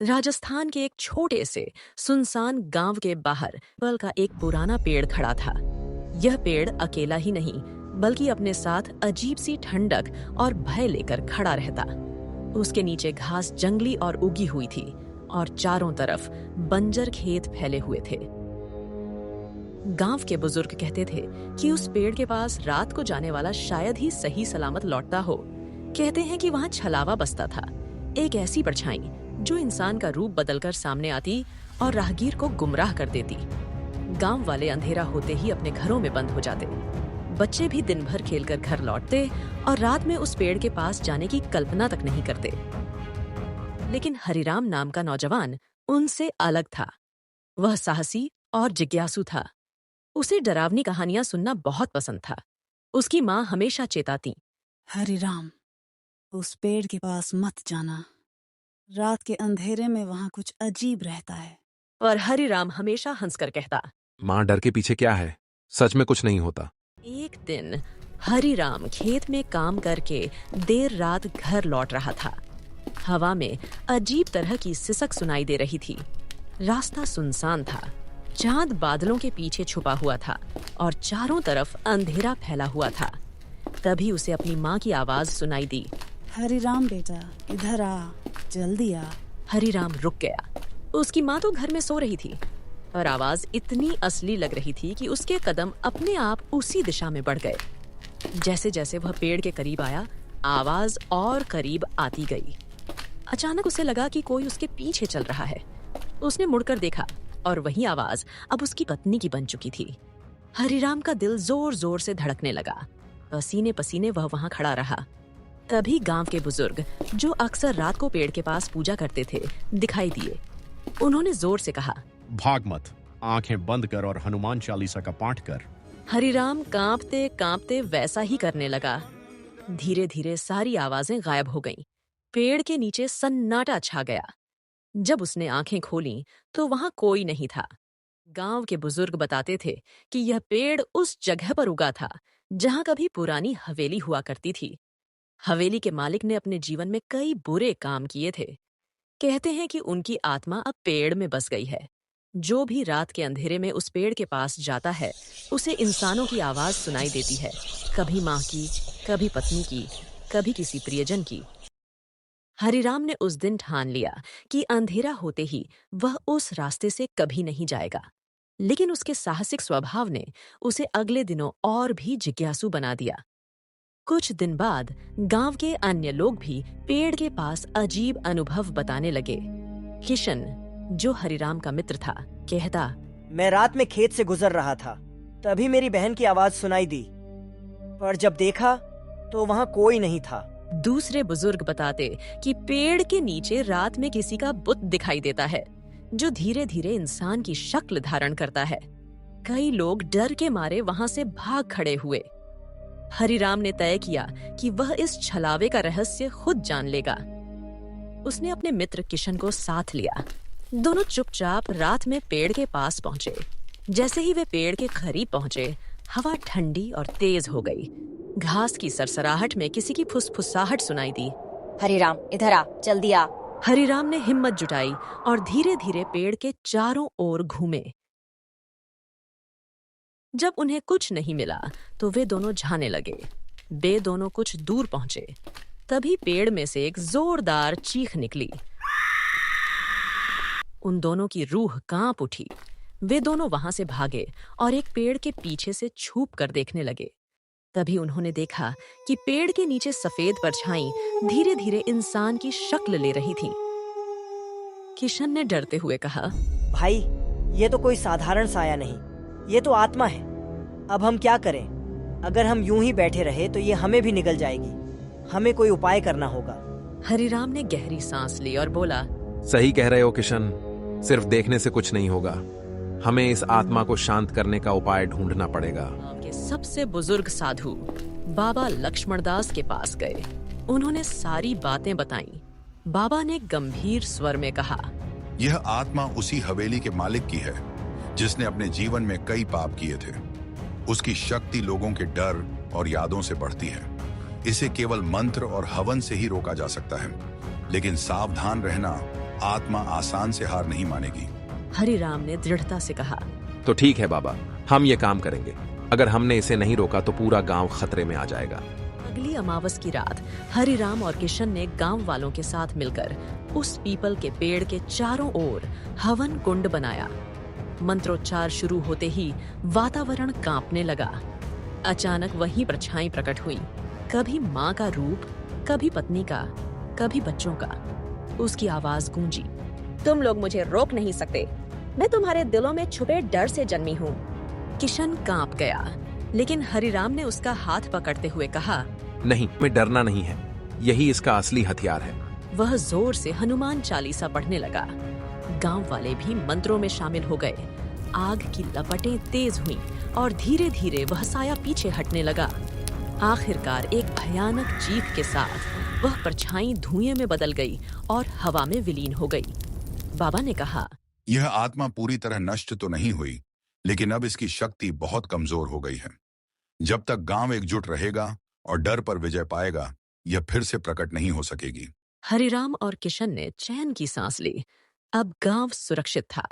राजस्थान के एक छोटे से सुनसान गांव के बाहर पीपल का एक पुराना पेड़ खड़ा था। यह पेड़ अकेला ही नहीं बल्कि अपने साथ अजीब सी ठंडक और भय लेकर खड़ा रहता। उसके नीचे घास जंगली और उगी हुई थी और चारों तरफ बंजर खेत फैले हुए थे। गांव के बुजुर्ग कहते थे कि उस पेड़ के पास रात को जाने वाला शायद ही सही सलामत लौटता हो। कहते हैं कि वहां छलावा बसता था, एक ऐसी परछाई जो इंसान का रूप बदलकर सामने आती और राहगीर को गुमराह कर देती। गांव वाले अंधेरा होते ही अपने घरों में बंद हो जाते। बच्चे भी दिन भर खेलकर घर लौटते और रात में उस पेड़ के पास जाने की कल्पना तक नहीं करते। लेकिन हरिराम नाम का नौजवान उनसे अलग था। वह साहसी और जिज्ञासु था। उसे डरावनी कहानियां सुनना बहुत पसंद था। उसकी माँ हमेशा चेताती, हरिराम, उस पेड़ के पास मत जाना। रात के अंधेरे में वहां कुछ अजीब रहता है। और हरिराम हमेशा हंसकर कहता, माँ, डर के पीछे क्या है? सच में कुछ नहीं होता। एक दिन हरिराम खेत में काम करके देर रात घर लौट रहा था। हवा में अजीब तरह की सिसक सुनाई दे रही थी। रास्ता सुनसान था। चांद बादलों के पीछे छुपा हुआ था और चारों तरफ अंधेरा फैला हुआ था। तभी उसे अपनी माँ की आवाज सुनाई दी, हरिराम बेटा, इधर आ, जल्दी आ। हरिराम रुक गया। उसकी माँ तो घर में सो रही थी, पर आवाज इतनी असली लग रही थी कि उसके कदम अपने आप उसी दिशा में बढ़ गए। जैसे जैसे वह पेड़ के करीब आया, आवाज और करीब आती गई। अचानक उसे लगा कि कोई उसके पीछे चल रहा है। उसने मुड़कर देखा और वही आवाज अब उसकी पत्नी की बन चुकी थी। हरिराम का दिल जोर जोर से धड़कने लगा। पसीने पसीने वह वहां खड़ा रहा। तभी गांव के बुजुर्ग, जो अक्सर रात को पेड़ के पास पूजा करते थे, दिखाई दिए। उन्होंने जोर से कहा, भाग मत, आंखें बंद कर और हनुमान चालीसा का पाठ कर। हरिराम कांपते कांपते वैसा ही करने लगा। धीरे धीरे सारी आवाजें गायब हो गईं। पेड़ के नीचे सन्नाटा छा गया। जब उसने आंखें खोलीं, तो वहां कोई नहीं था। गांव के बुजुर्ग बताते थे कि यह पेड़ उस जगह पर उगा था जहां कभी पुरानी हवेली हुआ करती थी। हवेली के मालिक ने अपने जीवन में कई बुरे काम किए थे। कहते हैं कि उनकी आत्मा अब पेड़ में बस गई है। जो भी रात के अंधेरे में उस पेड़ के पास जाता है, उसे इंसानों की आवाज सुनाई देती है, कभी माँ की, कभी पत्नी की, कभी किसी प्रियजन की। हरिराम ने उस दिन ठान लिया कि अंधेरा होते ही वह उस रास्ते से कभी नहीं जाएगा। लेकिन उसके साहसिक स्वभाव ने उसे अगले दिनों और भी जिज्ञासु बना दिया। कुछ दिन बाद गांव के अन्य लोग भी पेड़ के पास अजीब अनुभव बताने लगे। किशन, जो हरिराम का मित्र था, कहता, मैं रात में खेत से गुजर रहा था, तभी मेरी बहन की आवाज सुनाई दी, पर जब देखा तो वहां कोई नहीं था। दूसरे बुजुर्ग बताते कि पेड़ के नीचे रात में किसी का बुत दिखाई देता है, जो धीरे धीरे इंसान की शक्ल धारण करता है। कई लोग डर के मारे वहां से भाग खड़े हुए। हरिराम ने तय किया कि वह इस छलावे का रहस्य खुद जान लेगा। उसने अपने मित्र किशन को साथ लिया। दोनों चुपचाप रात में पेड़ के पास पहुंचे। जैसे ही वे पेड़ के करीब पहुंचे, हवा ठंडी और तेज हो गई। घास की सरसराहट में किसी की फुसफुसाहट सुनाई दी। हरिराम, इधर आ, जल्दी आ। हरिराम ने हिम्मत जुटाई और धीरे धीरे पेड़ के चारों ओर घूमे। जब उन्हें कुछ नहीं मिला तो वे दोनों झाने लगे। वे दोनों कुछ दूर पहुंचे। तभी पेड़ में से एक जोरदार चीख निकली। उन दोनों की रूह कांप उठी। वे दोनों वहां से भागे और एक पेड़ के पीछे से छुप कर देखने लगे। तभी उन्होंने देखा कि पेड़ के नीचे सफेद परछाई धीरे धीरे इंसान की शक्ल ले रही थी। किशन ने डरते हुए कहा, भाई, ये तो कोई साधारण साया नहीं, ये तो आत्मा है। अब हम क्या करें? अगर हम यूं ही बैठे रहे तो ये हमें भी निगल जाएगी। हमें कोई उपाय करना होगा। हरिराम ने गहरी सांस ली और बोला, सही कह रहे हो किशन, सिर्फ देखने से कुछ नहीं होगा। हमें इस आत्मा को शांत करने का उपाय ढूंढना पड़ेगा। गांव के सबसे बुजुर्ग साधु बाबा लक्ष्मणदास के पास गए। उन्होंने सारी बातें बताईं। बाबा ने गंभीर स्वर में कहा, यह आत्मा उसी हवेली के मालिक की है जिसने अपने जीवन में कई पाप किए थे। उसकी शक्ति लोगों के डर और यादों से बढ़ती है। इसे केवल मंत्र और हवन से ही रोका जा सकता है। लेकिन सावधान रहना आत्मा आसान से हार नहीं मानेगी। हरिराम ने दृढ़ता से कहा। तो ठीक है बाबा, हम ये काम करेंगे। अगर हमने इसे नहीं रोका तो पूरा गांव खतरे में आ जाएगा। अगली अमावस की रात हरिराम और किशन ने गांव वालों के साथ मिलकर उस पीपल के पेड़ के चारों ओर हवन कुंड बनाया। मंत्रोच्चार शुरू होते ही वातावरण कांपने लगा। अचानक वहीं परछाई प्रकट हुई, कभी माँ का रूप, कभी पत्नी का, कभी बच्चों का। उसकी आवाज गूंजी, तुम लोग मुझे रोक नहीं सकते, मैं तुम्हारे दिलों में छुपे डर से जन्मी हूँ। किशन कांप गया, लेकिन हरिराम ने उसका हाथ पकड़ते हुए कहा, नहीं, मैं डरना नहीं है, यही इसका असली हथियार है। वह जोर से हनुमान चालीसा पढ़ने लगा। गांव वाले भी मंत्रों में शामिल हो गए। आग की लपटें तेज हुईं और धीरे धीरे वह साया पीछे हटने लगा। आखिरकार एक भयानक चीख के साथ वह परछाई धुएं में बदल गई और हवा में विलीन हो गई। बाबा ने कहा, यह आत्मा पूरी तरह नष्ट तो नहीं हुई, लेकिन अब इसकी शक्ति बहुत कमजोर हो गई है। जब तक गांव एकजुट रहेगा और डर पर विजय पाएगा, यह फिर से प्रकट नहीं हो सकेगी। हरिराम और किशन ने चैन की सांस ली। अब गांव सुरक्षित था।